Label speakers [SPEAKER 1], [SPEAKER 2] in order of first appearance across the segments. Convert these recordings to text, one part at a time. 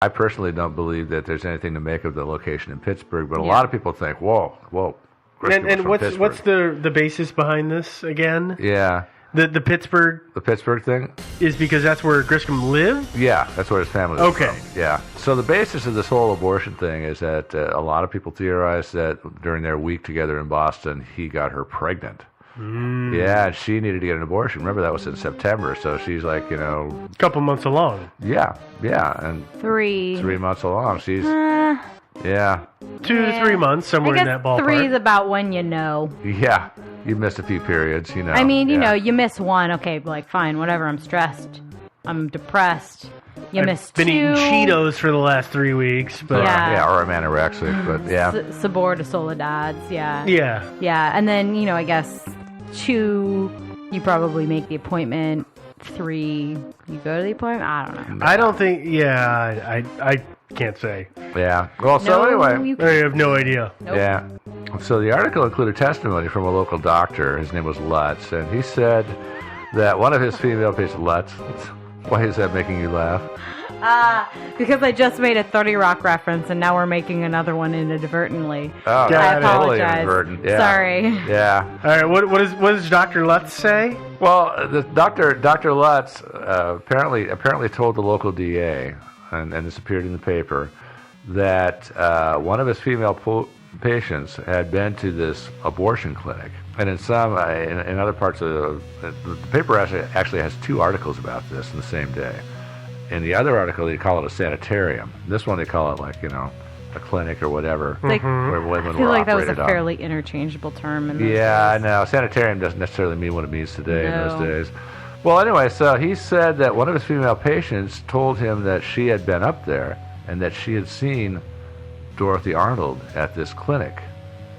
[SPEAKER 1] I personally don't believe that there's anything to make of the location in Pittsburgh, but a lot of people think, whoa.
[SPEAKER 2] And what's the basis behind this again?
[SPEAKER 1] Yeah.
[SPEAKER 2] The Pittsburgh
[SPEAKER 1] thing
[SPEAKER 2] is because that's where Griscom lived?
[SPEAKER 1] Yeah, that's where his family was
[SPEAKER 2] from.
[SPEAKER 1] Yeah. So the basis of this whole abortion thing is that a lot of people theorize that during their week together in Boston, he got her pregnant. Yeah, and she needed to get an abortion. Remember, that was in September, so she's like, a
[SPEAKER 2] couple months along.
[SPEAKER 1] Yeah, and
[SPEAKER 3] 3
[SPEAKER 1] months along. She's 2
[SPEAKER 2] to 3 months, somewhere in that ballpark.
[SPEAKER 3] 3 is about when you know.
[SPEAKER 1] Yeah, you missed a few periods,
[SPEAKER 3] I mean, you miss one. Okay, like fine, whatever. I'm stressed. I'm depressed. You missed 2.
[SPEAKER 2] Been eating Cheetos for the last 3 weeks, but
[SPEAKER 1] or I'm anorexic, but
[SPEAKER 3] Sabor de Soledad's,
[SPEAKER 2] yeah,
[SPEAKER 3] and then I guess 2, you probably make the appointment. 3, you go to the appointment. I don't know.
[SPEAKER 2] I don't think. Yeah, I can't say.
[SPEAKER 1] Yeah. Well, so anyway,
[SPEAKER 2] I have no idea.
[SPEAKER 3] Nope.
[SPEAKER 1] Yeah. So the article included testimony from a local doctor. His name was Lutz, and he said that one of his female patients, Lutz. Why is that making you laugh?
[SPEAKER 3] Because I just made a 30 Rock reference, and now we're making another one inadvertently.
[SPEAKER 1] Oh,
[SPEAKER 3] I apologize.
[SPEAKER 1] Totally inadvertent. Yeah.
[SPEAKER 3] Sorry.
[SPEAKER 1] Yeah.
[SPEAKER 2] All right. What does Dr. Lutz say?
[SPEAKER 1] Well, the Dr. Lutz apparently told the local DA, and this appeared in the paper, that one of his female patients had been to this abortion clinic. And in some, in other parts of the paper actually has 2 articles about this in the same day. In the other article, they call it a sanitarium. This one, they call it a clinic or whatever. Where women
[SPEAKER 3] I feel
[SPEAKER 1] were
[SPEAKER 3] like that was a
[SPEAKER 1] operated
[SPEAKER 3] fairly interchangeable term. In those days.
[SPEAKER 1] I know. Sanitarium doesn't necessarily mean what it means today in those days. Well, anyway, so he said that one of his female patients told him that she had been up there and that she had seen Dorothy Arnold at this clinic,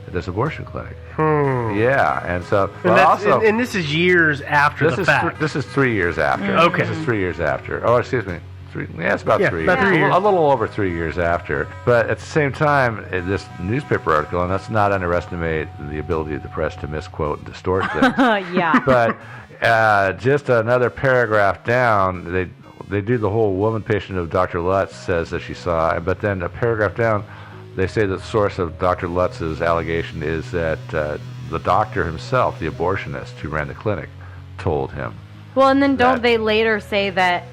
[SPEAKER 1] at this abortion clinic. Yeah, and so
[SPEAKER 2] and this is years after the fact.
[SPEAKER 1] This is 3 years after.
[SPEAKER 2] Okay,
[SPEAKER 1] this is 3 years after. Oh, excuse me. 3. Yeah, it's about 3.
[SPEAKER 2] About 3 years.
[SPEAKER 1] A little over 3 years after. But at the same time, this newspaper article, and let's not underestimate the ability of the press to misquote and distort things.
[SPEAKER 3] Yeah.
[SPEAKER 1] But just another paragraph down, they do the whole woman patient of Dr. Lutz says that she saw, but then a paragraph down, they say the source of Dr. Lutz's allegation is that the doctor himself, the abortionist who ran the clinic, told him.
[SPEAKER 3] Well, and then don't they later say that,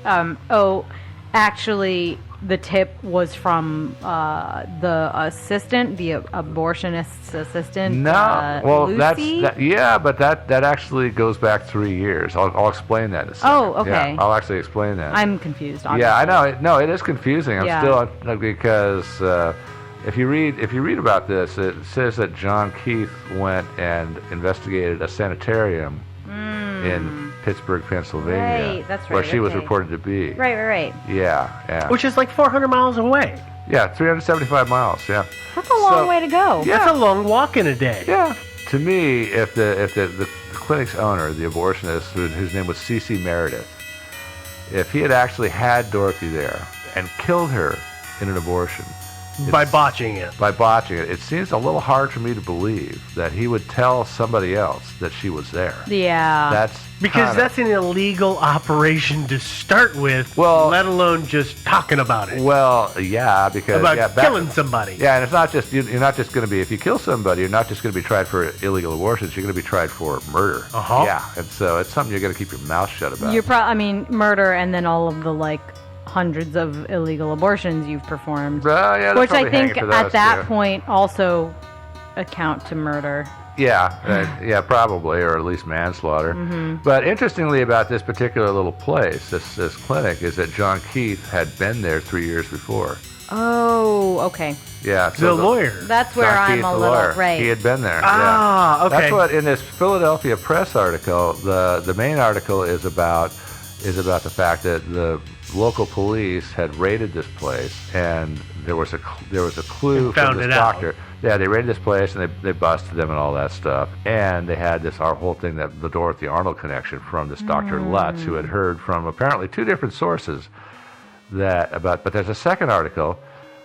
[SPEAKER 3] actually the tip was from the assistant, the abortionist's assistant?
[SPEAKER 1] No, well,
[SPEAKER 3] Lucy?
[SPEAKER 1] but that actually goes back 3 years. I'll explain that in a second.
[SPEAKER 3] Oh, okay.
[SPEAKER 1] Yeah, I'll actually explain that.
[SPEAKER 3] I'm confused. Obviously.
[SPEAKER 1] Yeah, I know. No, it is confusing. I'm still because if you read about this, it says that John Keith went and investigated a sanitarium in Pittsburgh, Pennsylvania,
[SPEAKER 3] right, that's right,
[SPEAKER 1] where she was reported to be.
[SPEAKER 3] Right.
[SPEAKER 1] Yeah.
[SPEAKER 2] Which is like 400 miles away.
[SPEAKER 1] Yeah, 375 miles. Yeah.
[SPEAKER 3] That's a long way to go.
[SPEAKER 2] Yeah. That's a long walk in a day.
[SPEAKER 1] Yeah. To me, if the clinic's owner, the abortionist, whose name was C.C. Meredith, if he had actually had Dorothy there and killed her in an abortion,
[SPEAKER 2] by botching it,
[SPEAKER 1] it seems a little hard for me to believe that he would tell somebody else that she was there.
[SPEAKER 3] Yeah.
[SPEAKER 2] That's an illegal operation to start with, let alone just talking about it.
[SPEAKER 1] Well, yeah, because
[SPEAKER 2] killing somebody.
[SPEAKER 1] Yeah, and it's not just you're not just going to be, if you kill somebody, you're not just going to be tried for illegal abortions. You're going to be tried for murder. Yeah, and so it's something you're going to keep your mouth shut about.
[SPEAKER 3] Murder, and then all of the hundreds of illegal abortions you've performed,
[SPEAKER 1] which
[SPEAKER 3] I think at that point also account to murder.
[SPEAKER 1] Yeah, probably, or at least manslaughter. Mm-hmm. But interestingly about this particular little place, this clinic, is that John Keith had been there 3 years before.
[SPEAKER 3] Oh, okay.
[SPEAKER 1] Yeah,
[SPEAKER 2] so the lawyer.
[SPEAKER 3] That's where
[SPEAKER 1] John
[SPEAKER 3] I'm
[SPEAKER 1] Keith,
[SPEAKER 3] a little
[SPEAKER 1] lawyer.
[SPEAKER 3] right.
[SPEAKER 1] He had been there.
[SPEAKER 2] Okay.
[SPEAKER 1] That's what in this Philadelphia Press article. The main article is about the fact that the local police had raided this place, and there was a clue from this doctor. Yeah, they raided this place and they busted them and all that stuff. And they had our whole thing, that the Dorothy Arnold connection from this Dr. Lutz, who had heard from apparently 2 different sources but there's a second article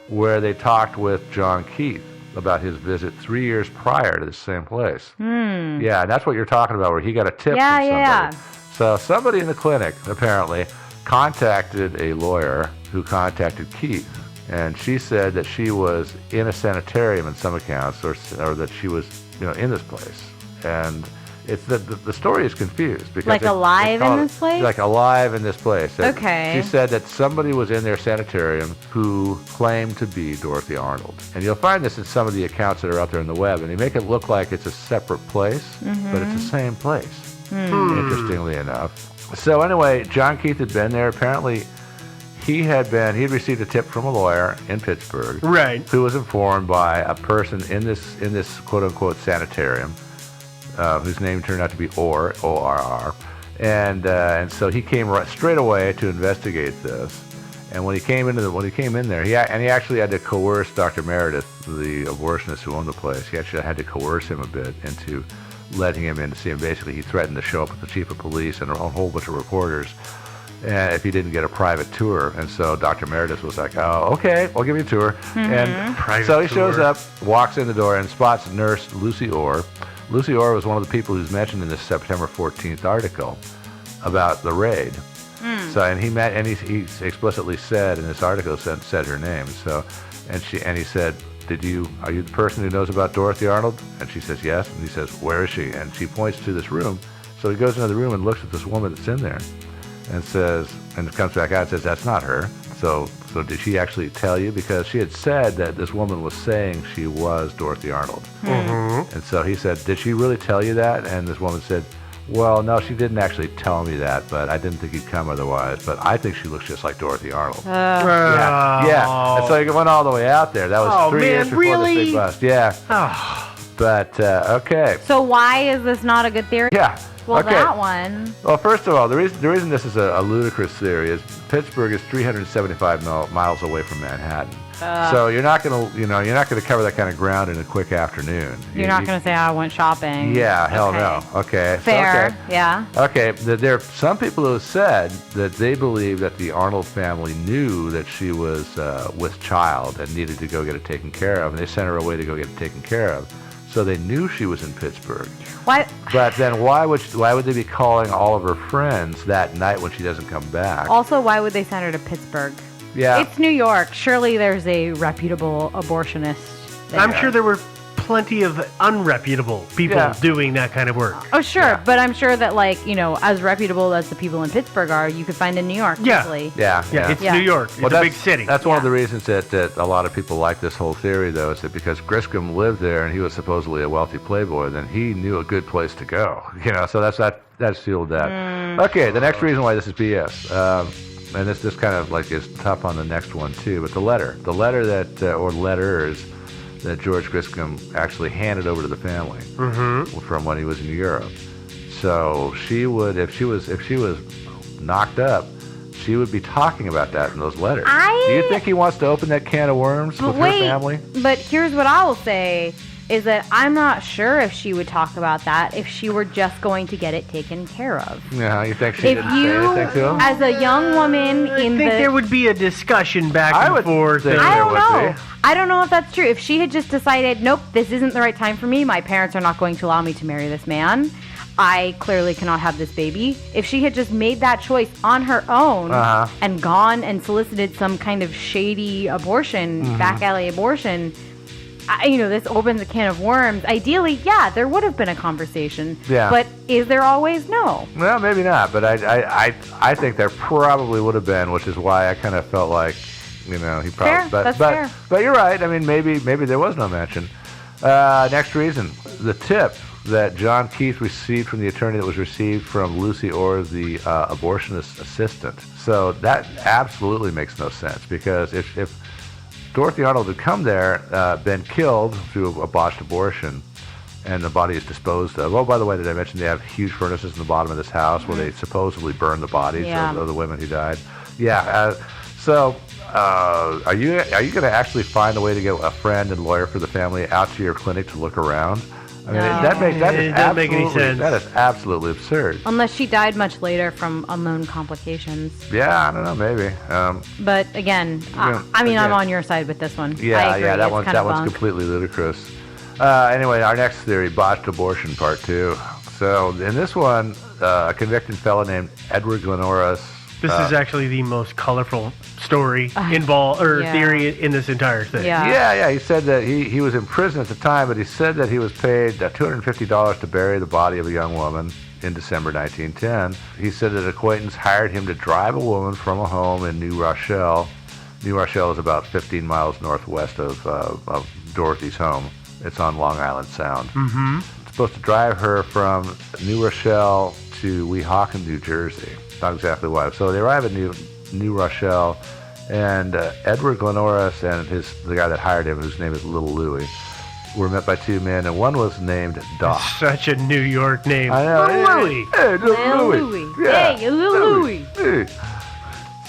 [SPEAKER 1] where they talked with John Keith about his visit 3 years prior to the same place. Yeah, and that's what you're talking about, where he got a tip from somebody.
[SPEAKER 3] Yeah.
[SPEAKER 1] So somebody in the clinic apparently contacted a lawyer who contacted Keith. And she said that she was in a sanitarium in some accounts, or that she was, in this place. And it's the story is confused because
[SPEAKER 3] alive in this place?
[SPEAKER 1] Like alive in this place.
[SPEAKER 3] Okay.
[SPEAKER 1] She said that somebody was in their sanitarium who claimed to be Dorothy Arnold. And you'll find this in some of the accounts that are out there on the web, and they make it look like it's a separate place, but it's the same place. Interestingly enough. So anyway, John Keith had been there. Apparently, he had received a tip from a lawyer in Pittsburgh,
[SPEAKER 2] right,
[SPEAKER 1] who was informed by a person in this quote unquote sanitarium, whose name turned out to be Orr, O-R-R, and so he came straight away to investigate this. And when he came in there, he actually had to coerce Dr. Meredith, the abortionist who owned the place. He actually had to coerce him a bit into letting him in to see him. Basically, he threatened to show up with the chief of police and a whole bunch of reporters if he didn't get a private tour. And so Dr. Meredith was like, "Oh, okay, I'll give you a tour." And so he shows up, walks in the door, and spots nurse Lucy Orr. Lucy Orr was one of the people who's mentioned in this September 14th article about the raid. So, and he explicitly said in this article, said her name. So, and he said, are you the person who knows about Dorothy Arnold? And she says, yes. And he says, where is she? And she points to this room. So he goes into the room and looks at this woman that's in there and comes back out and says, that's not her. So did she actually tell you? Because she had said that this woman was saying she was Dorothy Arnold. And so he said, did she really tell you that? And this woman said, well, no, she didn't actually tell me that, but I didn't think he'd come otherwise. But I think she looks just like Dorothy Arnold. Yeah. And so he went all the way out there. That was 3 years before this big bust. Yeah. But, okay.
[SPEAKER 3] So why is this not a good theory?
[SPEAKER 1] Yeah.
[SPEAKER 3] Well,
[SPEAKER 1] okay.
[SPEAKER 3] that one.
[SPEAKER 1] Well, first of all, the reason this is a ludicrous theory is Pittsburgh is 375 miles away from Manhattan. So you're not gonna cover that kind of ground in a quick afternoon.
[SPEAKER 3] You're not gonna say, I went shopping.
[SPEAKER 1] Yeah, hell no. Okay.
[SPEAKER 3] Fair.
[SPEAKER 1] So,
[SPEAKER 3] yeah.
[SPEAKER 1] Okay. There are some people who have said that they believe that the Arnold family knew that she was with child and needed to go get it taken care of, and they sent her away to go get it taken care of. So they knew she was in Pittsburgh.
[SPEAKER 3] Why?
[SPEAKER 1] But then why would they be calling all of her friends that night when she doesn't come back?
[SPEAKER 3] Also, why would they send her to Pittsburgh?
[SPEAKER 1] Yeah.
[SPEAKER 3] It's New York. Surely there's a reputable abortionist there.
[SPEAKER 2] I'm sure there were plenty of unreputable people doing that kind of work.
[SPEAKER 3] Oh, sure. But I'm sure that, as reputable as the people in Pittsburgh are, you could find in New York easily.
[SPEAKER 1] Yeah.
[SPEAKER 2] It's New York. It's a big city.
[SPEAKER 1] That's one of the reasons that a lot of people like this whole theory, though, is that because Griscom lived there and he was supposedly a wealthy playboy, then he knew a good place to go. So that's fueled that. Okay, the next reason why this is BS. And this kind of is tough on the next one, too, but the letter that, or letters that George Griscom actually handed over to the family from when he was in Europe. So she would, if she was knocked up, she would be talking about that in those letters. Do you think he wants to open that can of worms with her family?
[SPEAKER 3] But here's what I will say, is that I'm not sure if she would talk about that if she were just going to get it taken care of.
[SPEAKER 1] Yeah, you think she didn't say anything to him?
[SPEAKER 3] As a young woman
[SPEAKER 2] I think there would be a discussion back and forth.
[SPEAKER 3] I don't know. I don't know if that's true. If she had just decided, nope, this isn't the right time for me, my parents are not going to allow me to marry this man, I clearly cannot have this baby. If she had just made that choice on her own and gone and solicited some kind of shady abortion, back alley abortion, this opens a can of worms. Ideally, there would have been a conversation. Yeah. But is there always? No.
[SPEAKER 1] Well, maybe not. But I think there probably would have been, which is why I kind of felt like, he probably.
[SPEAKER 3] Fair. That's fair.
[SPEAKER 1] But you're right. I mean, maybe there was no mention. Next reason, the tip that John Keith received from the attorney that was received from Lucy Orr, the abortionist assistant. So that absolutely makes no sense, because if Dorothy Arnold had come there, been killed through a botched abortion, and the body is disposed of. Oh, by the way, did I mention they have huge furnaces in the bottom of this house where they supposedly burn the bodies of the women who died? Yeah. So are you going to actually find a way to get a friend and lawyer for the family out to your clinic to look around? I mean, that doesn't make any sense. That is absolutely absurd.
[SPEAKER 3] Unless she died much later from unknown complications.
[SPEAKER 1] Yeah, I don't know, maybe.
[SPEAKER 3] But again, I'm on your side with this one.
[SPEAKER 1] Yeah,
[SPEAKER 3] I agree.
[SPEAKER 1] That one's completely ludicrous. Anyway, our next theory, botched abortion, part 2. So in this one, a convicted fellow named Edward Glenoris
[SPEAKER 2] This is actually the most colorful story involved theory in this entire thing.
[SPEAKER 1] Yeah. He said that he was in prison at the time, but he said that he was paid $250 to bury the body of a young woman in December 1910. He said that an acquaintance hired him to drive a woman from a home in New Rochelle. New Rochelle is about 15 miles northwest of Dorothy's home. It's on Long Island Sound.
[SPEAKER 2] Mm-hmm.
[SPEAKER 1] It's supposed to drive her from New Rochelle to Weehawken, New Jersey. Not exactly why. So they arrive at New Rochelle, and Edward Glenoris and the guy that hired him, whose name is Little Louie, were met by two men, and one was named Doc.
[SPEAKER 2] Such a New York name.
[SPEAKER 1] I know.
[SPEAKER 2] Little Louie.
[SPEAKER 1] Hey, Little Louie. Yeah,
[SPEAKER 3] hey, Little Louie.
[SPEAKER 1] Hey.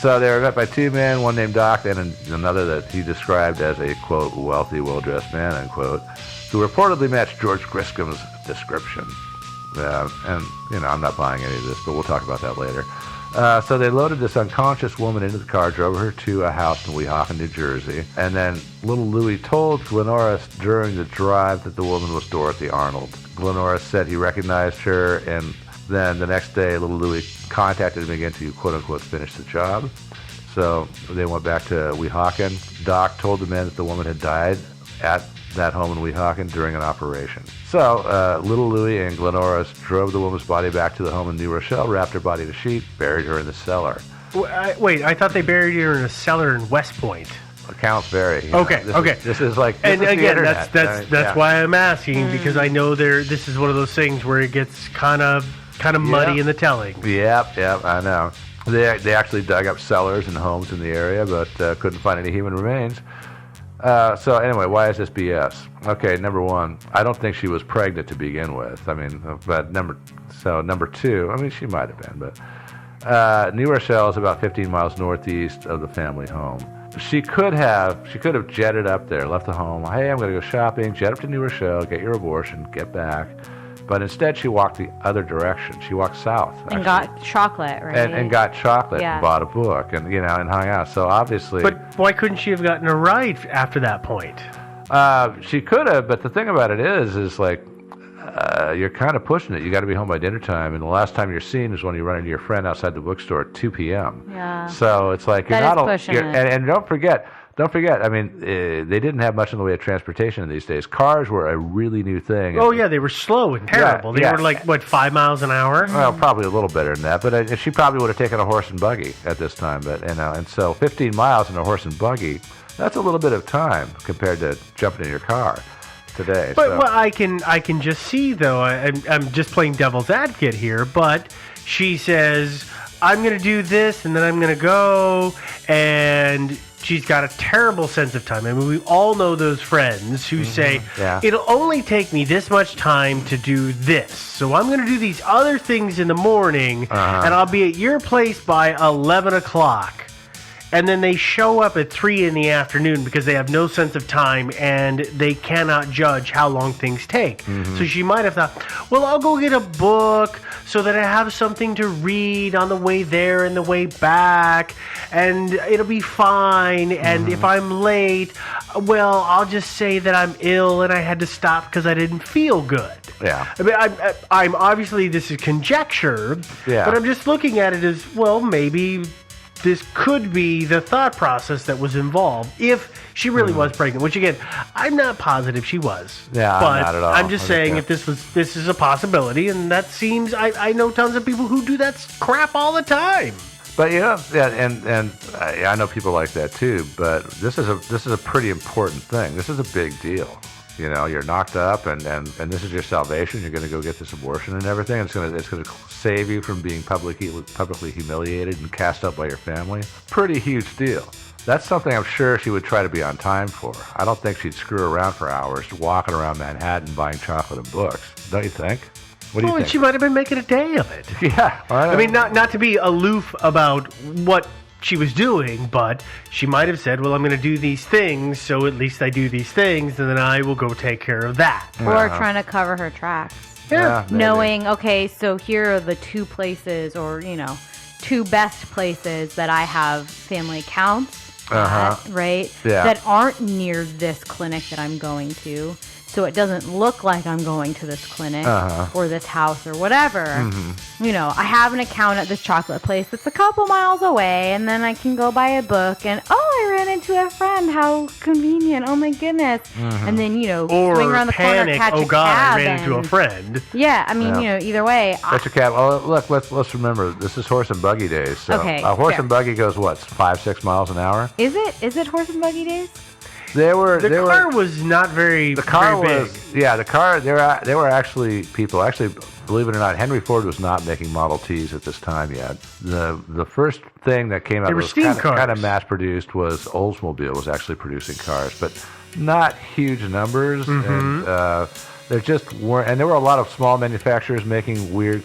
[SPEAKER 1] So they were met by two men, one named Doc and another that he described as a, quote, wealthy, well-dressed man, unquote, who reportedly matched George Griscom's description. And, I'm not buying any of this, but we'll talk about that later. So they loaded this unconscious woman into the car, drove her to a house in Weehawken, New Jersey, and then Little Louie told Glenoris during the drive that the woman was Dorothy Arnold. Glenoris said he recognized her, and then the next day, Little Louie contacted him again to, quote-unquote, finish the job. So they went back to Weehawken. Doc told the men that the woman had died at that home in Weehawken during an operation. So Little Louie and Glenoris drove the woman's body back to the home in New Rochelle, wrapped her body in a sheet, buried her in the cellar.
[SPEAKER 2] Wait, I thought they buried her in a cellar in West Point.
[SPEAKER 1] Accounts vary.
[SPEAKER 2] Okay.
[SPEAKER 1] This is like,
[SPEAKER 2] and
[SPEAKER 1] is
[SPEAKER 2] again,
[SPEAKER 1] the internet.
[SPEAKER 2] that's why I'm asking, because I know this is one of those things where it gets kind of muddy in the telling.
[SPEAKER 1] Yep, I know. They actually dug up cellars and homes in the area, but couldn't find any human remains. So anyway, why is this BS? Okay, number one, I don't think she was pregnant to begin with. I mean, but number two, I mean, she might have been, but New Rochelle is about 15 miles northeast of the family home. She could have jetted up there, left the home. Hey, I'm going to go shopping. Jet up to New Rochelle, get your abortion, get back. But instead, she walked the other direction. She walked south.
[SPEAKER 3] And got chocolate, right?
[SPEAKER 1] And got chocolate and bought a book and, and hung out. So obviously...
[SPEAKER 2] But why couldn't she have gotten a ride after that point?
[SPEAKER 1] She could have, but the thing about it is like, you're kind of pushing it. You got to be home by dinner time, and the last time you're seen is when you run into your friend outside the bookstore at 2 p.m.
[SPEAKER 3] Yeah.
[SPEAKER 1] So it's like, you're
[SPEAKER 3] that
[SPEAKER 1] not...
[SPEAKER 3] is pushing it.
[SPEAKER 1] And don't forget, I mean, they didn't have much in the way of transportation in these days. Cars were a really new thing.
[SPEAKER 2] Oh, yeah, they were slow and terrible. They were like, 5 miles an hour?
[SPEAKER 1] Well, probably a little better than that, but she probably would have taken a horse and buggy at this time. But and so 15 miles in a horse and buggy, that's a little bit of time compared to jumping in your car today.
[SPEAKER 2] But well, I can just see, though, I'm just playing devil's advocate here, but she says, I'm going to do this, and then I'm going to go, and... She's got a terrible sense of time. I mean, we all know those friends who say, it'll only take me this much time to do this. So I'm going to do these other things in the morning, and I'll be at your place by 11 o'clock. And then they show up at 3 in the afternoon because they have no sense of time and they cannot judge how long things take. So she might have thought, well, I'll go get a book so that I have something to read on the way there and the way back, and it'll be fine. And if I'm late, well, I'll just say that I'm ill and I had to stop because I didn't feel good.
[SPEAKER 1] Yeah.
[SPEAKER 2] I mean, I'm obviously, this is conjecture, but I'm just looking at it as, well, maybe this could be the thought process that was involved if she really was pregnant, which again, I'm not positive she was.
[SPEAKER 1] Yeah,
[SPEAKER 2] but
[SPEAKER 1] not at all.
[SPEAKER 2] I'm just saying if this is a possibility, and that seems, I know tons of people who do that crap all the time.
[SPEAKER 1] But and I know people like that too. But this is a pretty important thing. This is a big deal. You're knocked up, and this is your salvation. You're going to go get this abortion and everything. It's going to save you from being publicly humiliated and cast out by your family. Pretty huge deal. That's something I'm sure she would try to be on time for. I don't think she'd screw around for hours walking around Manhattan buying chocolate and books. Don't you think? What do you think?
[SPEAKER 2] She might have been making a day of it.
[SPEAKER 1] Yeah.
[SPEAKER 2] I mean, not to be aloof about what she was doing, but she might have said, well, I'm going to do these things, so at least I do these things, and then I will go take care of that.
[SPEAKER 3] Or trying to cover her tracks.
[SPEAKER 2] Yeah.
[SPEAKER 3] Knowing, okay, so here are the two places, or, two best places that I have family accounts at, right?
[SPEAKER 1] Yeah.
[SPEAKER 3] That aren't near this clinic that I'm going to. so it doesn't look like I'm going to this clinic
[SPEAKER 1] Uh-huh.
[SPEAKER 3] or this house or whatever.
[SPEAKER 1] Mm-hmm.
[SPEAKER 3] You know, I have an account at this chocolate place that's a couple miles away, and then I can go buy a book, and I ran into a friend. How convenient. Oh my goodness.
[SPEAKER 1] Mm-hmm.
[SPEAKER 3] And then,
[SPEAKER 2] Or
[SPEAKER 3] swing around the corner,
[SPEAKER 2] panic,
[SPEAKER 3] catch
[SPEAKER 2] oh
[SPEAKER 3] a
[SPEAKER 2] God,
[SPEAKER 3] cab.
[SPEAKER 2] I ran into a
[SPEAKER 3] and-
[SPEAKER 2] friend.
[SPEAKER 3] Yeah, I mean,
[SPEAKER 1] Yeah.
[SPEAKER 3] either way.
[SPEAKER 1] That's a cab. Oh, look, let's remember, this is horse and buggy days. So
[SPEAKER 3] Okay,
[SPEAKER 1] a horse
[SPEAKER 3] fair.
[SPEAKER 1] and buggy goes, what, 5-6 miles an hour?
[SPEAKER 3] Is it horse and buggy days?
[SPEAKER 1] The
[SPEAKER 2] car was not very,
[SPEAKER 1] the car
[SPEAKER 2] very
[SPEAKER 1] was,
[SPEAKER 2] big.
[SPEAKER 1] yeah, the car, there were actually people, believe it or not, Henry Ford was not making Model Ts at this time yet. The first thing that came out
[SPEAKER 2] They
[SPEAKER 1] that
[SPEAKER 2] were
[SPEAKER 1] was
[SPEAKER 2] steam cars.
[SPEAKER 1] kind of mass produced was Oldsmobile was actually producing cars, but not huge numbers. And there just weren't, and there were a lot of small manufacturers making weird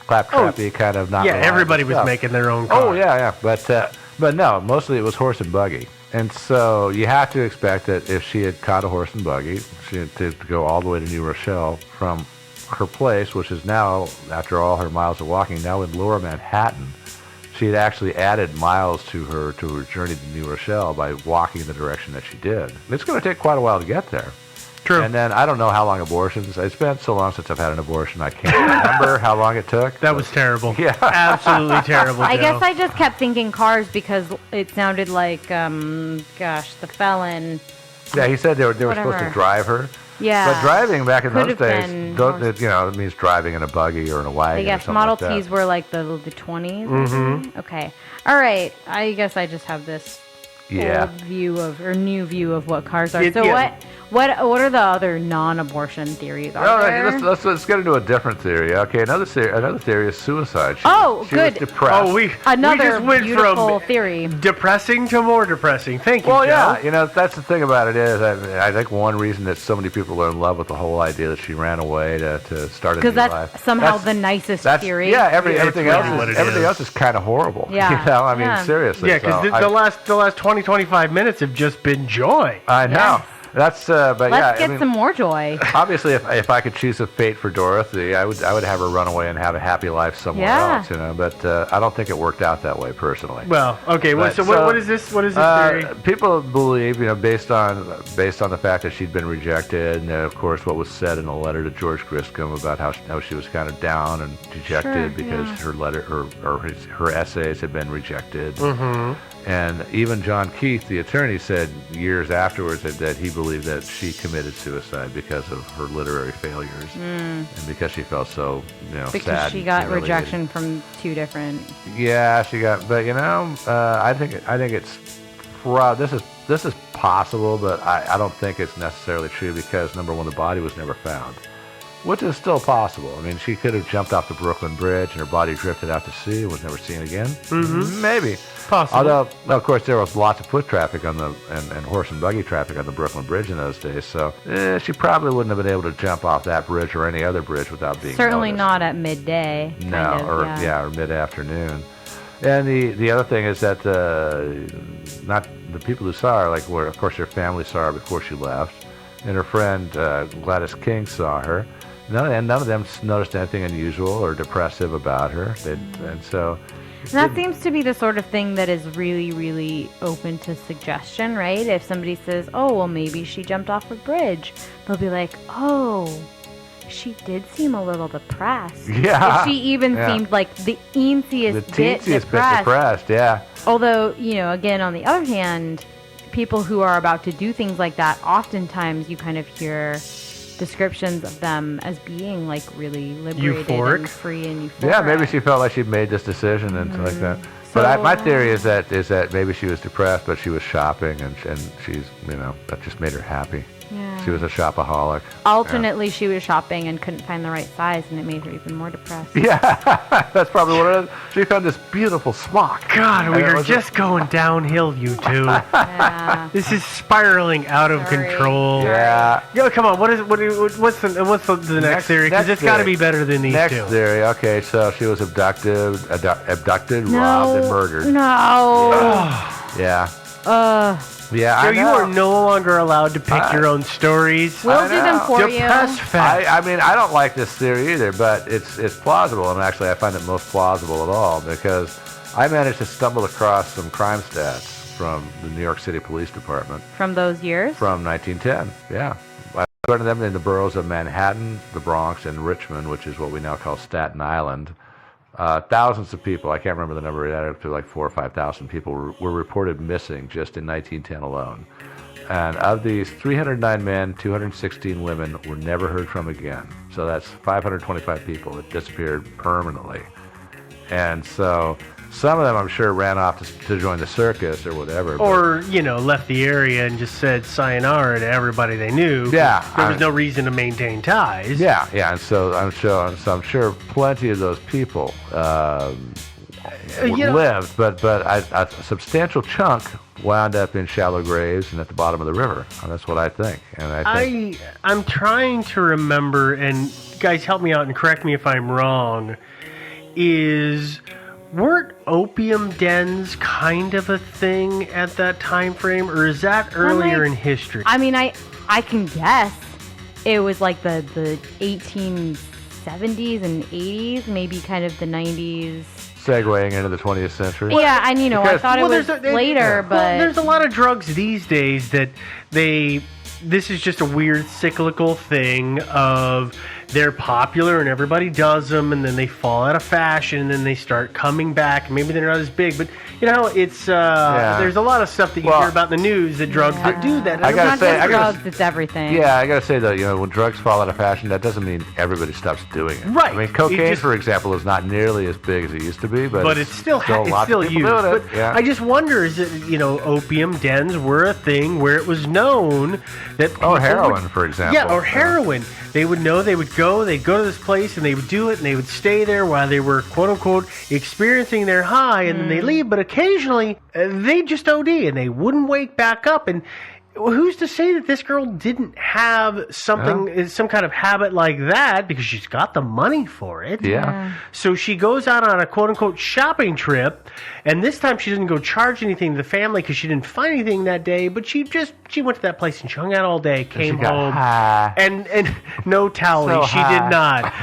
[SPEAKER 1] claptrappy kind of not
[SPEAKER 2] Yeah,
[SPEAKER 1] reliable
[SPEAKER 2] everybody was
[SPEAKER 1] stuff.
[SPEAKER 2] making their own car.
[SPEAKER 1] Oh yeah, but no, mostly it was horse and buggy. And so you have to expect that if she had caught a horse and buggy, she had to go all the way to New Rochelle from her place, which is now, after all her miles of walking, now in Lower Manhattan. She had actually added miles to her journey to New Rochelle by walking in the direction that she did. It's going to take quite a while to get there.
[SPEAKER 2] True.
[SPEAKER 1] And then I don't know how long abortions. It's been so long since I've had an abortion. I can't remember how long it took.
[SPEAKER 2] That was terrible.
[SPEAKER 1] Yeah.
[SPEAKER 2] Absolutely terrible,
[SPEAKER 3] I
[SPEAKER 2] Joe.
[SPEAKER 3] guess I just kept thinking cars because it sounded like, the felon.
[SPEAKER 1] Yeah, he said they were supposed to
[SPEAKER 3] Whatever.
[SPEAKER 1] drive her.
[SPEAKER 3] Yeah.
[SPEAKER 1] But driving back in those
[SPEAKER 3] Could've
[SPEAKER 1] days,
[SPEAKER 3] been
[SPEAKER 1] it means driving in a buggy or in a
[SPEAKER 3] I
[SPEAKER 1] wagon or
[SPEAKER 3] guess
[SPEAKER 1] something
[SPEAKER 3] Model
[SPEAKER 1] like that.
[SPEAKER 3] Ts were like the 20s. Mm-hmm. Okay. All right. I guess I just have this
[SPEAKER 1] Yeah.
[SPEAKER 3] old view of, or new view of what cars are.
[SPEAKER 2] Yeah,
[SPEAKER 3] So
[SPEAKER 2] yeah.
[SPEAKER 3] what are the other non-abortion theories? Are
[SPEAKER 1] Well,
[SPEAKER 3] there?
[SPEAKER 1] let's get into a different theory. Okay, another theory is suicide. She was
[SPEAKER 3] good.
[SPEAKER 1] depressed.
[SPEAKER 2] we
[SPEAKER 3] Another
[SPEAKER 2] just went
[SPEAKER 3] beautiful
[SPEAKER 2] from
[SPEAKER 3] theory.
[SPEAKER 2] depressing to more depressing. Thank you,
[SPEAKER 1] Well,
[SPEAKER 2] Joe.
[SPEAKER 1] yeah, that's the thing about it is, I think one reason that so many people are in love with the whole idea that she ran away to start a new
[SPEAKER 3] Because that's
[SPEAKER 1] life.
[SPEAKER 3] somehow the nicest theory.
[SPEAKER 1] Yeah,
[SPEAKER 2] Yeah,
[SPEAKER 1] everything
[SPEAKER 2] it's
[SPEAKER 1] else
[SPEAKER 2] really what
[SPEAKER 1] is
[SPEAKER 2] it
[SPEAKER 1] everything
[SPEAKER 2] is.
[SPEAKER 1] else is kind of horrible.
[SPEAKER 3] Yeah.
[SPEAKER 1] You know, I mean,
[SPEAKER 3] Yeah.
[SPEAKER 1] seriously.
[SPEAKER 2] Yeah, because
[SPEAKER 1] so
[SPEAKER 2] the last 20, 25 minutes have just been joy.
[SPEAKER 1] I know.
[SPEAKER 3] Yes.
[SPEAKER 1] That's but
[SPEAKER 3] Let's
[SPEAKER 1] yeah,
[SPEAKER 3] get
[SPEAKER 1] I mean,
[SPEAKER 3] some more joy.
[SPEAKER 1] obviously, if I could choose a fate for Dorothy, I would have her run away and have a happy life somewhere
[SPEAKER 3] Yeah.
[SPEAKER 1] else, But I don't think it worked out that way personally.
[SPEAKER 2] Well, okay.
[SPEAKER 1] But,
[SPEAKER 2] What is this? What is this theory?
[SPEAKER 1] People believe, based on the fact that she'd been rejected, and of course what was said in a letter to George Griscom about how she was kind of down and dejected
[SPEAKER 3] Sure,
[SPEAKER 1] because
[SPEAKER 3] yeah.
[SPEAKER 1] her letter her essays had been rejected.
[SPEAKER 2] Mm-hmm.
[SPEAKER 1] And even John Keith, the attorney, said years afterwards that he believed that she committed suicide because of her literary failures and because she felt so,
[SPEAKER 3] Because
[SPEAKER 1] sad.
[SPEAKER 3] she
[SPEAKER 1] and
[SPEAKER 3] got
[SPEAKER 1] humiliated.
[SPEAKER 3] rejection from two different.
[SPEAKER 1] Yeah, she got. But I think it's this is possible, but I don't think it's necessarily true because number one, the body was never found, which is still possible. I mean, she could have jumped off the Brooklyn Bridge and her body drifted out to sea and was never seen again. Mm-hmm. Maybe.
[SPEAKER 2] Possible.
[SPEAKER 1] Although, of course, there was lots of foot traffic and horse and buggy traffic on the Brooklyn Bridge in those days, so she probably wouldn't have been able to jump off that bridge or any other bridge without being
[SPEAKER 3] Certainly
[SPEAKER 1] noticed.
[SPEAKER 3] not at midday.
[SPEAKER 1] No,
[SPEAKER 3] kind of,
[SPEAKER 1] or mid-afternoon. And the other thing is that not the people who saw her, of course, her family saw her before she left, and her friend Gladys King saw her. None of them noticed anything unusual or depressive about her, and so.
[SPEAKER 3] And that seems to be the sort of thing that is really, really open to suggestion, right? If somebody says, oh, well, maybe she jumped off a bridge, they'll be like, oh, she did seem a little depressed.
[SPEAKER 1] Yeah.
[SPEAKER 3] She even
[SPEAKER 1] Yeah.
[SPEAKER 3] seemed like the teensiest bit
[SPEAKER 1] bit
[SPEAKER 3] depressed.
[SPEAKER 1] depressed, yeah.
[SPEAKER 3] Although, again, on the other hand, people who are about to do things like that, oftentimes you kind of hear descriptions of them as being like really liberated
[SPEAKER 2] Euphoric.
[SPEAKER 3] and free and euphoric.
[SPEAKER 1] Yeah, maybe she felt like she'd made this decision and like that. But my theory is that maybe she was depressed, but she was shopping and she's that just made her happy.
[SPEAKER 3] Yeah.
[SPEAKER 1] She was a shopaholic.
[SPEAKER 3] Alternately, she was shopping and couldn't find the right size, and it made her even more depressed.
[SPEAKER 1] Yeah, that's probably what it is. She found this beautiful smock.
[SPEAKER 2] God, we
[SPEAKER 1] And it
[SPEAKER 2] are
[SPEAKER 1] was
[SPEAKER 2] just going downhill, you two.
[SPEAKER 3] Yeah.
[SPEAKER 2] This is spiraling out of
[SPEAKER 3] Sorry.
[SPEAKER 2] control.
[SPEAKER 1] Yeah.
[SPEAKER 2] Yo, come on. What's the next theory? Because it's got to be better than these
[SPEAKER 1] Next
[SPEAKER 2] two.
[SPEAKER 1] theory. Okay, so she was abducted, robbed, and murdered.
[SPEAKER 3] No.
[SPEAKER 1] Yeah. Yeah,
[SPEAKER 2] So
[SPEAKER 1] I
[SPEAKER 2] you
[SPEAKER 1] know.
[SPEAKER 2] are no longer allowed to pick your own stories.
[SPEAKER 3] We'll
[SPEAKER 1] I
[SPEAKER 3] do them
[SPEAKER 1] know.
[SPEAKER 3] for
[SPEAKER 2] Depressed
[SPEAKER 3] you.
[SPEAKER 2] facts.
[SPEAKER 1] I mean, I don't like this theory either, but it's plausible, and actually I find it most plausible of all because I managed to stumble across some crime stats from the New York City Police Department
[SPEAKER 3] From those years?
[SPEAKER 1] from 1910. Yeah. According to them, in the boroughs of Manhattan, the Bronx, and Richmond, which is what we now call Staten Island, thousands of people, I can't remember the number, it added up to like 4,000 or 5,000 people were reported missing just in 1910 alone. And of these, 309 men, 216 women were never heard from again. So that's 525 people that disappeared permanently. And so some of them, I'm sure, ran off to join the circus or whatever.
[SPEAKER 2] Or, left the area and just said sayonara to everybody they knew.
[SPEAKER 1] Yeah.
[SPEAKER 2] There was no reason to maintain ties.
[SPEAKER 1] Yeah, and so I'm sure plenty of those people lived, but a substantial chunk wound up in shallow graves and at the bottom of the river. And that's what I think. And
[SPEAKER 2] I'm trying to remember, and guys, help me out and correct me if I'm wrong. Weren't opium dens kind of a thing at that time frame, or is that earlier in history?
[SPEAKER 3] I mean, I can guess it was like the 1870s and 80s, maybe kind of the 90s.
[SPEAKER 1] Segueing into the 20th century.
[SPEAKER 3] Yeah, and I thought it was later, but...
[SPEAKER 2] Well, there's a lot of drugs these days that this is just a weird cyclical thing of they're popular and everybody does them, and then they fall out of fashion, and then they start coming back. Maybe they're not as big, but it's there's a lot of stuff that you hear about in the news that drugs that do that.
[SPEAKER 3] It's not just drugs, it's everything.
[SPEAKER 1] Yeah, I gotta say though, when drugs fall out of fashion, that doesn't mean everybody stops doing it.
[SPEAKER 2] Right.
[SPEAKER 1] I mean, cocaine, for example, is not nearly as big as it used to be, but
[SPEAKER 2] it's still
[SPEAKER 1] lots of people
[SPEAKER 2] used.
[SPEAKER 1] doing it.
[SPEAKER 2] But I just wonder, is it opium dens were a thing where it was known that people
[SPEAKER 1] heroin, for example.
[SPEAKER 2] Yeah, or heroin. They would know, they'd go to this place and they would do it, and they would stay there while they were, quote unquote, experiencing their high, and then they leave. But occasionally, they just OD and they wouldn't wake back up. And who's to say that this girl didn't have something, some kind of habit like that, because she's got the money for it.
[SPEAKER 1] Yeah.
[SPEAKER 2] So she goes out on a quote-unquote shopping trip, and this time she doesn't go charge anything to the family because she didn't find anything that day, but she went to that place and she hung out all day, came home, and no towel, she did not.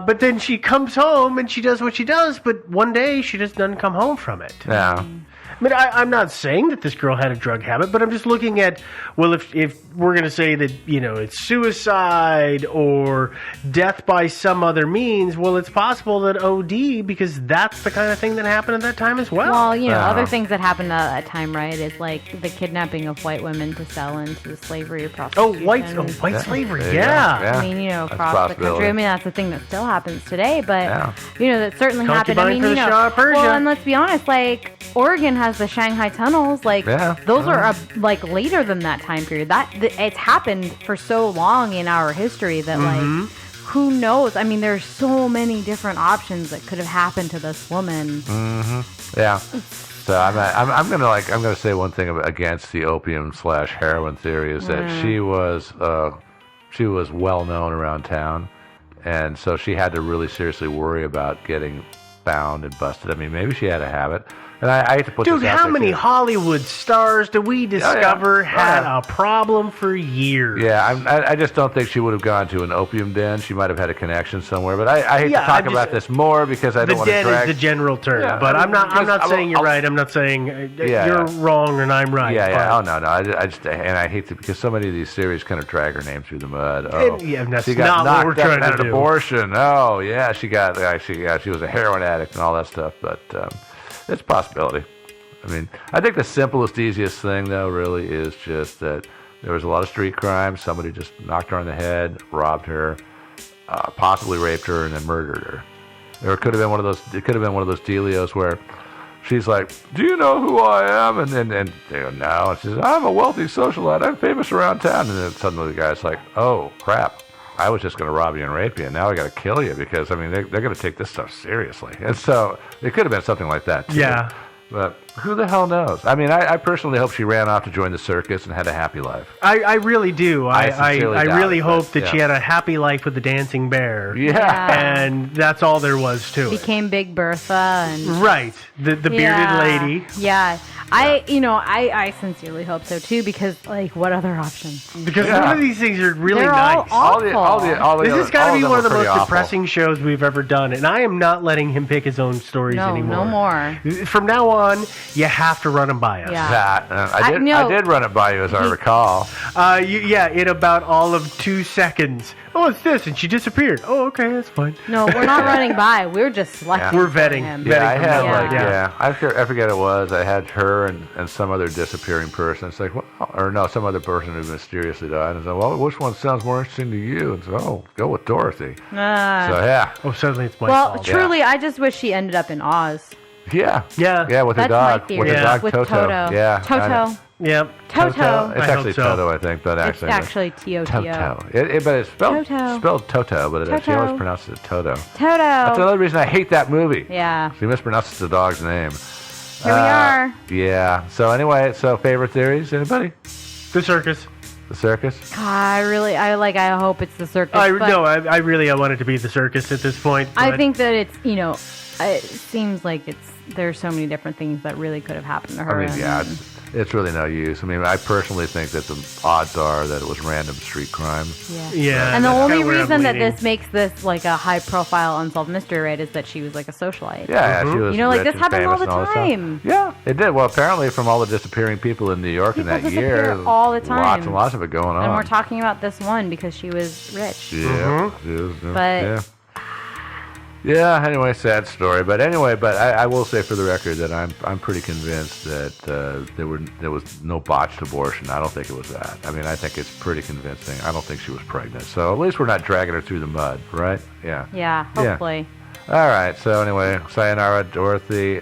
[SPEAKER 2] But then she comes home and she does what she does, but one day she just doesn't come home from it.
[SPEAKER 1] Yeah.
[SPEAKER 2] I mean, I'm not saying that this girl had a drug habit, but I'm just looking at, well, if we're going to say that, it's suicide or death by some other means, well, it's possible that OD, because that's the kind of thing that happened at that time as well.
[SPEAKER 3] Well, other things that happened at that time, right, is like the kidnapping of white women to sell into slavery or prostitution.
[SPEAKER 2] White slavery, yeah.
[SPEAKER 3] I mean, across the country. I mean, that's the thing that still happens today, but, that certainly happened. I mean,
[SPEAKER 2] for the Shah of Persia.
[SPEAKER 3] Well, and let's be honest, like, Oregon has the Shanghai tunnels, like those are like later than that time period. It's happened for so long in our history that like who knows? I mean, there's so many different options that could have happened to this woman.
[SPEAKER 1] Mm-hmm. Yeah. So I'm gonna say one thing against the opium/heroin theory is that she was well known around town, and so she had to really seriously worry about getting found and busted. I mean, maybe she had a habit. And I hate to put this out there,
[SPEAKER 2] how many Hollywood stars do we discover had a problem for years?
[SPEAKER 1] Yeah, I just don't think she would have gone to an opium den. She might have had a connection somewhere, but I hate to talk about this more because I don't want to drag.
[SPEAKER 2] The den is the general term, but I'm not saying you're right. I'm not saying you're wrong and I'm right.
[SPEAKER 1] Yeah. Oh no. I hate to, because so many of these series kind of drag her name through the mud.
[SPEAKER 2] That's
[SPEAKER 1] she got
[SPEAKER 2] not what we're trying to do.
[SPEAKER 1] An abortion. Oh yeah, she was a heroin addict and all that stuff, but. It's a possibility. I mean, I think the simplest, easiest thing, though, really is just that there was a lot of street crime. Somebody just knocked her on the head, robbed her, possibly raped her, and then murdered her. Or it could have been one of those. It could have been one of those dealios where she's like, "Do you know who I am?" And they go, "No." And she says, "I'm a wealthy socialite. I'm famous around town." And then suddenly the guy's like, "Oh crap! I was just going to rob you and rape you, and now I got to kill you because, I mean, they're going to take this stuff seriously." And so it could have been something like that, too.
[SPEAKER 2] Yeah.
[SPEAKER 1] But who the hell knows? I mean, I personally hope she ran off to join the circus and had a happy life.
[SPEAKER 2] I really do. I really hope that she
[SPEAKER 1] yeah.
[SPEAKER 2] had a happy life with the dancing bear.
[SPEAKER 1] Yeah.
[SPEAKER 2] And that's all there was to it.
[SPEAKER 3] Became Big Bertha. And
[SPEAKER 2] right. The bearded lady.
[SPEAKER 3] Yeah. I sincerely hope so too, because like, what other option?
[SPEAKER 2] Because none of these things are really
[SPEAKER 3] They're
[SPEAKER 2] nice.
[SPEAKER 3] all
[SPEAKER 2] This has got to be one of the most
[SPEAKER 1] awful.
[SPEAKER 2] depressing shows we've ever done, and I am not letting him pick his own stories anymore.
[SPEAKER 3] No more.
[SPEAKER 2] From now on, you have to run them by us.
[SPEAKER 3] Yeah.
[SPEAKER 1] That I did run it by you, as I recall.
[SPEAKER 2] In about all of 2 seconds. Oh, it's this, and she disappeared. Oh, okay, that's fine.
[SPEAKER 3] No, we're not running by. We're just selecting.
[SPEAKER 2] We're vetting.
[SPEAKER 3] him.
[SPEAKER 1] Yeah, I had
[SPEAKER 3] Yeah.
[SPEAKER 1] I forget it was. I had her and some other disappearing person. It's like, well, or no, some other person who mysteriously died. And I said, well, which one sounds more interesting to you? And so, go with Dorothy. So yeah.
[SPEAKER 2] Oh, suddenly it's my
[SPEAKER 3] Well,
[SPEAKER 2] fault.
[SPEAKER 3] truly, I just wish she ended up in Oz.
[SPEAKER 1] Yeah.
[SPEAKER 2] Yeah.
[SPEAKER 1] Yeah, with her
[SPEAKER 3] That's
[SPEAKER 1] dog.
[SPEAKER 3] my theory.
[SPEAKER 1] With her
[SPEAKER 2] Yeah.
[SPEAKER 1] dog
[SPEAKER 3] With
[SPEAKER 1] Toto.
[SPEAKER 3] Toto.
[SPEAKER 1] Yeah.
[SPEAKER 3] Toto.
[SPEAKER 2] Yep.
[SPEAKER 3] Toto.
[SPEAKER 1] It's
[SPEAKER 2] I
[SPEAKER 1] actually
[SPEAKER 2] hope so.
[SPEAKER 1] Toto, I think, but
[SPEAKER 3] It's
[SPEAKER 1] actually
[SPEAKER 3] actually T-O-T-O.
[SPEAKER 1] Toto. But it's spelled
[SPEAKER 3] Toto.
[SPEAKER 1] spelled Toto, but she
[SPEAKER 3] Toto.
[SPEAKER 1] always pronounces it Toto. That's
[SPEAKER 3] Toto.
[SPEAKER 1] another reason I hate that movie.
[SPEAKER 3] Yeah.
[SPEAKER 1] She mispronounces the dog's name.
[SPEAKER 3] Here we are.
[SPEAKER 1] Yeah. So anyway, favorite theories? Anybody?
[SPEAKER 2] The circus.
[SPEAKER 1] The circus?
[SPEAKER 3] I hope it's the circus.
[SPEAKER 2] I
[SPEAKER 3] but
[SPEAKER 2] want it to be the circus at this point.
[SPEAKER 3] I
[SPEAKER 2] but-
[SPEAKER 3] think that it's, it seems like there's so many different things that really could have happened to her.
[SPEAKER 1] I mean, yeah, it's really no use. I mean, I personally think that the odds are that it was random street crime.
[SPEAKER 2] Yeah.
[SPEAKER 3] And the
[SPEAKER 2] that's
[SPEAKER 3] only
[SPEAKER 2] kinda where I'm
[SPEAKER 3] reason that
[SPEAKER 2] leaning.
[SPEAKER 3] this makes this like a high-profile unsolved mystery, right, is that she was like a socialite.
[SPEAKER 1] Yeah, she was
[SPEAKER 3] like
[SPEAKER 1] rich
[SPEAKER 3] this
[SPEAKER 1] and
[SPEAKER 3] happens all
[SPEAKER 1] famous
[SPEAKER 3] the
[SPEAKER 1] and this stuff.
[SPEAKER 3] time.
[SPEAKER 1] Yeah, it did. Well, apparently from all the disappearing people in New York in
[SPEAKER 3] People
[SPEAKER 1] that year,
[SPEAKER 3] disappear all the
[SPEAKER 1] lots
[SPEAKER 3] time.
[SPEAKER 1] and lots of it going on.
[SPEAKER 3] And we're talking about this one because she was rich.
[SPEAKER 1] Yeah, she was,
[SPEAKER 3] But-
[SPEAKER 1] yeah. Yeah. Anyway, sad story. But anyway, I will say for the record that I'm pretty convinced that there was no botched abortion. I don't think it was that. I mean, I think it's pretty convincing. I don't think she was pregnant. So at least we're not dragging her through the mud, right? Yeah.
[SPEAKER 3] Yeah, hopefully.
[SPEAKER 1] All right. So anyway, sayonara, Dorothy.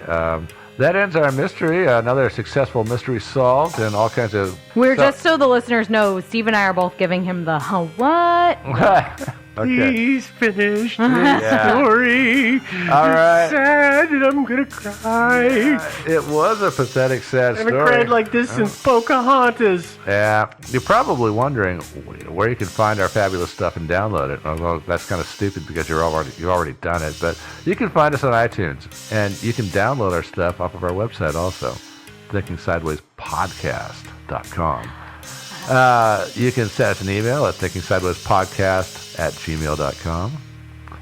[SPEAKER 1] That ends our mystery. Another successful mystery solved, and all kinds of.
[SPEAKER 3] Just so the listeners know, Steve and I are both giving him the what?
[SPEAKER 1] Okay.
[SPEAKER 2] He's finished
[SPEAKER 1] Yeah.
[SPEAKER 2] the story.
[SPEAKER 1] All right.
[SPEAKER 2] Sad, and I'm gonna cry.
[SPEAKER 1] It was a pathetic, sad
[SPEAKER 2] I haven't
[SPEAKER 1] story.
[SPEAKER 2] cried like this since Pocahontas.
[SPEAKER 1] Yeah, you're probably wondering where you can find our fabulous stuff and download it. Although that's kind of stupid because you've already done it. But you can find us on iTunes, and you can download our stuff off of our website also, thinkingsidewayspodcast.com. You can send us an email at thinkingsidewayspodcast@gmail.com.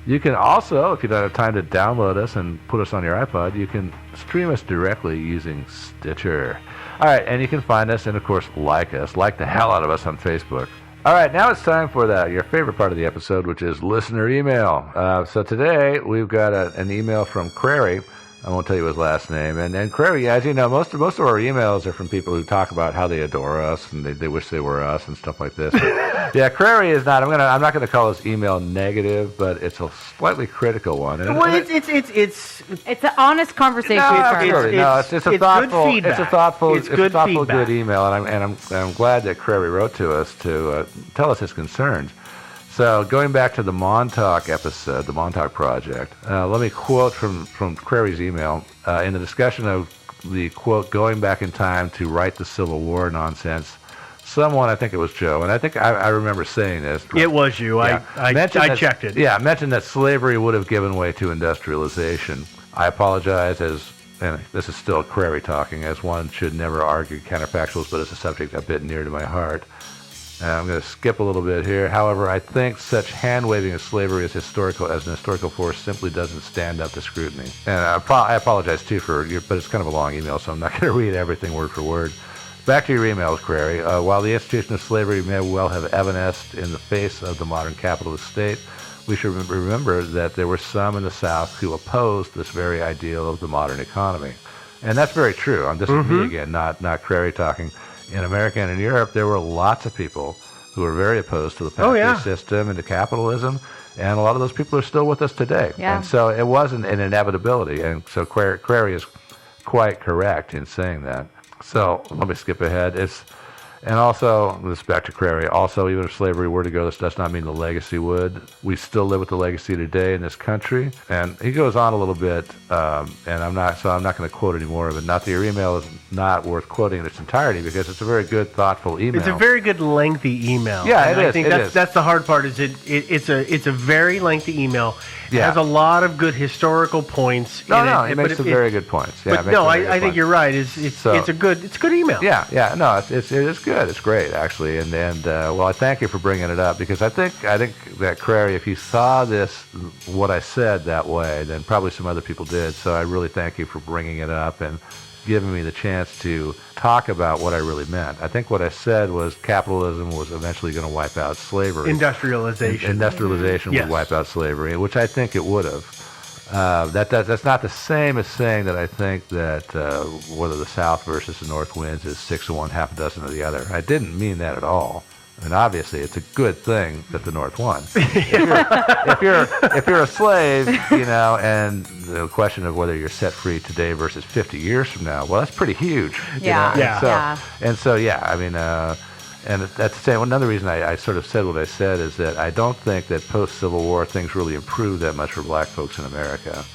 [SPEAKER 1] You can also, if you don't have time to download us and put us on your iPod, you can stream us directly using Stitcher. All right, and you can find us and, of course, like the hell out of us on Facebook. All right, now it's time for your favorite part of the episode, which is listener email. So today we've got an email from Crary. I won't tell you his last name. And Crary, as you know, most of our emails are from people who talk about how they adore us and they wish they were us and stuff like this. But, yeah, Crary is not. I'm not gonna call this email negative, but it's a slightly critical one. And
[SPEAKER 2] Well, it's
[SPEAKER 3] It's an honest conversation.
[SPEAKER 1] no,
[SPEAKER 3] we've
[SPEAKER 1] absolutely.
[SPEAKER 3] heard.
[SPEAKER 1] No,
[SPEAKER 2] It's
[SPEAKER 1] it's a
[SPEAKER 2] good
[SPEAKER 1] thoughtful,
[SPEAKER 2] feedback.
[SPEAKER 1] it's a thoughtful,
[SPEAKER 2] It's good
[SPEAKER 1] thoughtful,
[SPEAKER 2] feedback.
[SPEAKER 1] good email, and I'm glad that Crary wrote to us to tell us his concerns. So going back to the Montauk episode, the Montauk Project, let me quote from Crary's email in the discussion of the quote going back in time to right the Civil War nonsense. Someone, I think it was Joe, and I think I remember saying this.
[SPEAKER 2] It was you.
[SPEAKER 1] Yeah.
[SPEAKER 2] I
[SPEAKER 1] Mentioned that-
[SPEAKER 2] checked it.
[SPEAKER 1] Yeah, mentioned that slavery would have given way to industrialization. I apologize and this is still Crary talking, as one should never argue counterfactuals, but it's a subject a bit near to my heart. I'm going to skip a little bit here. However, I think such hand-waving of slavery as an historical force simply doesn't stand up to scrutiny. And I apologize, too, but it's kind of a long email, so I'm not going to read everything word for word. Back to your emails, Crary. While the institution of slavery may well have evanesced in the face of the modern capitalist state, we should remember that there were some in the South who opposed this very ideal of the modern economy. And that's very true. This is me again, not Crary talking. In America and in Europe, there were lots of people who were very opposed to the factory system and to capitalism, and a lot of those people are still with us today.
[SPEAKER 3] Yeah.
[SPEAKER 1] And so it wasn't an inevitability, and so Crary is quite correct in saying that. So let me skip ahead. And also, this back to Crary, also, even if slavery were to go, this does not mean the legacy would. We still live with the legacy today in this country. And he goes on a little bit, and I'm not going to quote any more of it. Not that your email is not worth quoting in its entirety, because it's a very good, thoughtful email.
[SPEAKER 2] It's a very good, lengthy email.
[SPEAKER 1] Yeah,
[SPEAKER 2] and
[SPEAKER 1] it
[SPEAKER 2] I
[SPEAKER 1] is.
[SPEAKER 2] think that's the hard part. Is it's a very lengthy email. It has a lot of good historical points.
[SPEAKER 1] It makes some very good points. Yeah,
[SPEAKER 2] but I think you're right. It's a good email.
[SPEAKER 1] Yeah. No, it is good. It's great, actually. And well, I thank you for bringing it up, because I think that Crary, if he saw what I said that way, then probably some other people did. So I really thank you for bringing it up and giving me the chance to talk about what I really meant. I think what I said was capitalism was eventually going to wipe out slavery.
[SPEAKER 2] Industrialization
[SPEAKER 1] Would wipe out slavery, which I think it would have. That's not the same as saying that I think that whether the South versus the North wins is 6 of one, half a dozen of the other. I didn't mean that at all. And obviously, it's a good thing that the North won. If you're a slave, and the question of whether you're set free today versus 50 years from now, well, that's pretty huge.
[SPEAKER 3] Yeah.
[SPEAKER 1] And so, I mean, and that's the same. Another reason I sort of said what I said is that I don't think that post-Civil War things really improved that much for black folks in America.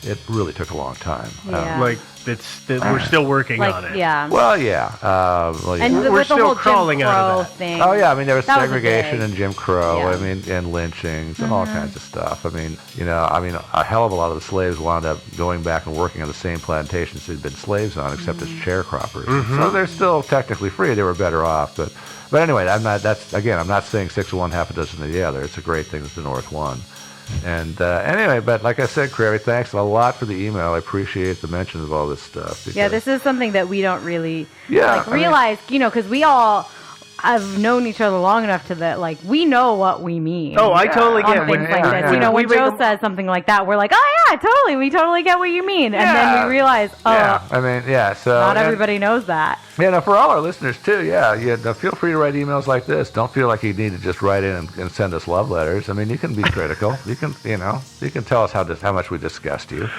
[SPEAKER 1] It really took a long time.
[SPEAKER 3] Yeah.
[SPEAKER 2] We're still working on it.
[SPEAKER 3] Yeah.
[SPEAKER 1] Well, yeah.
[SPEAKER 3] And
[SPEAKER 2] we're
[SPEAKER 3] with the
[SPEAKER 2] still
[SPEAKER 3] whole
[SPEAKER 2] crawling
[SPEAKER 3] Jim
[SPEAKER 2] out
[SPEAKER 3] Crow
[SPEAKER 2] of that.
[SPEAKER 3] thing.
[SPEAKER 1] Oh yeah, I mean there was
[SPEAKER 3] That was a
[SPEAKER 1] segregation
[SPEAKER 3] big-
[SPEAKER 1] and Jim Crow.
[SPEAKER 3] Yeah.
[SPEAKER 1] I mean, and lynchings and all kinds of stuff. I mean, a hell of a lot of the slaves wound up going back and working on the same plantations they'd been slaves on, except as sharecroppers. So they're still technically free. They were better off, but anyway, I'm not saying 6 of one, half a dozen of the other. It's a great thing that the North won. And anyway, but like I said, Crary, thanks a lot for the email. I appreciate the mention of all this stuff.
[SPEAKER 3] Yeah, this is something that we don't really
[SPEAKER 1] I
[SPEAKER 3] realize, because we all have known each other long enough to that, we know what we mean.
[SPEAKER 2] Oh, I totally
[SPEAKER 3] on
[SPEAKER 2] get
[SPEAKER 3] things
[SPEAKER 2] it.
[SPEAKER 3] like this.
[SPEAKER 2] We
[SPEAKER 3] When Joe says something like that, we're like, oh yeah, totally. We totally get what you mean. And then we realize,
[SPEAKER 1] so
[SPEAKER 3] not everybody knows that.
[SPEAKER 1] Yeah, no, for all our listeners too, feel free to write emails like this. Don't feel like you need to just write in and send us love letters. I mean, you can be critical. You can tell us how much we disgust you.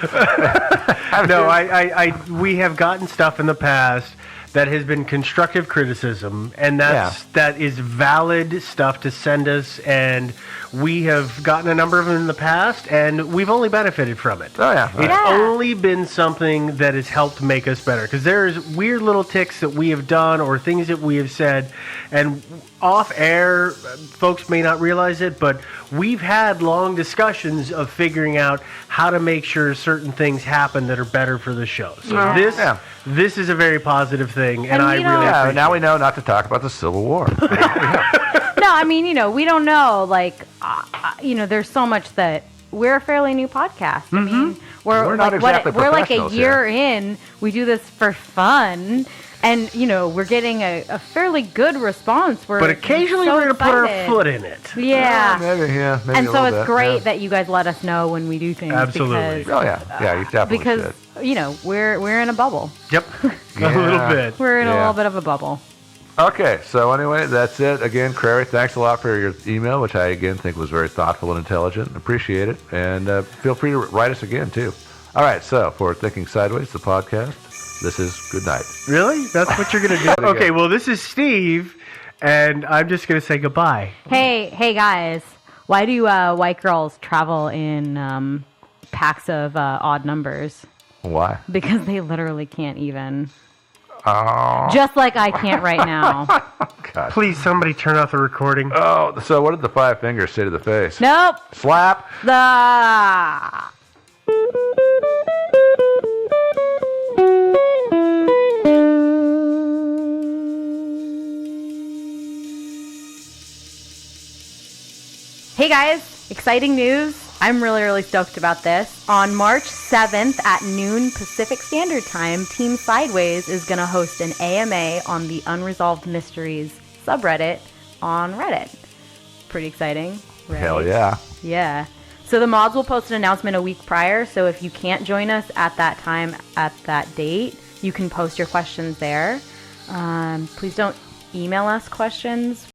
[SPEAKER 2] We have gotten stuff in the past that has been constructive criticism, and that is valid stuff to send us, and we have gotten a number of them in the past, and we've only benefited from it.
[SPEAKER 1] Oh, yeah.
[SPEAKER 2] It's only been something that has helped make us better, because there's weird little ticks that we have done or things that we have said, and off air, folks may not realize it, but we've had long discussions of figuring out how to make sure certain things happen that are better for the show. So this is a very positive thing, and I really appreciate
[SPEAKER 1] now we know not to talk about the Civil War.
[SPEAKER 3] No, I mean, we don't know, there's so much that we're a fairly new podcast. I mean,
[SPEAKER 1] We're not exactly
[SPEAKER 3] we're like a
[SPEAKER 1] professionals
[SPEAKER 3] year in. We do this for fun. And, we're getting a fairly good response.
[SPEAKER 2] But occasionally
[SPEAKER 3] so
[SPEAKER 2] we're going to put our
[SPEAKER 3] excited.
[SPEAKER 2] foot in it.
[SPEAKER 3] Yeah.
[SPEAKER 1] Maybe
[SPEAKER 3] And
[SPEAKER 1] a
[SPEAKER 3] so
[SPEAKER 1] little
[SPEAKER 3] it's
[SPEAKER 1] bit,
[SPEAKER 3] great that you guys let us know when we do things.
[SPEAKER 2] Absolutely.
[SPEAKER 3] Because,
[SPEAKER 1] you definitely
[SPEAKER 3] because
[SPEAKER 1] should.
[SPEAKER 3] we're in a bubble.
[SPEAKER 2] Yep. A little bit.
[SPEAKER 3] We're in a little bit of a bubble.
[SPEAKER 1] Okay, so anyway, that's it. Again, Crary, thanks a lot for your email, which I, again, think was very thoughtful and intelligent. Appreciate it. And feel free to write us again, too. All right, so for Thinking Sideways, the podcast, this is good night.
[SPEAKER 2] Really? That's what you're going to do? Okay, well, this is Steve, and I'm just going to say goodbye.
[SPEAKER 3] Hey, guys. Why do white girls travel in packs of odd numbers?
[SPEAKER 1] Why?
[SPEAKER 3] Because they literally can't even.
[SPEAKER 1] Oh.
[SPEAKER 3] Just like I can't right now.
[SPEAKER 1] God.
[SPEAKER 2] Please, somebody turn off the recording.
[SPEAKER 1] Oh, so what did the 5 fingers say to the face?
[SPEAKER 3] Nope.
[SPEAKER 1] Slap.
[SPEAKER 3] Hey guys, exciting news. I'm really, really stoked about this. On March 7th at noon Pacific Standard Time, Team Sideways is going to host an AMA on the Unresolved Mysteries subreddit on Reddit. Pretty exciting, right?
[SPEAKER 1] Hell yeah.
[SPEAKER 3] Yeah. So the mods will post an announcement a week prior, so if you can't join us at that time, at that date, you can post your questions there. Please don't email us questions.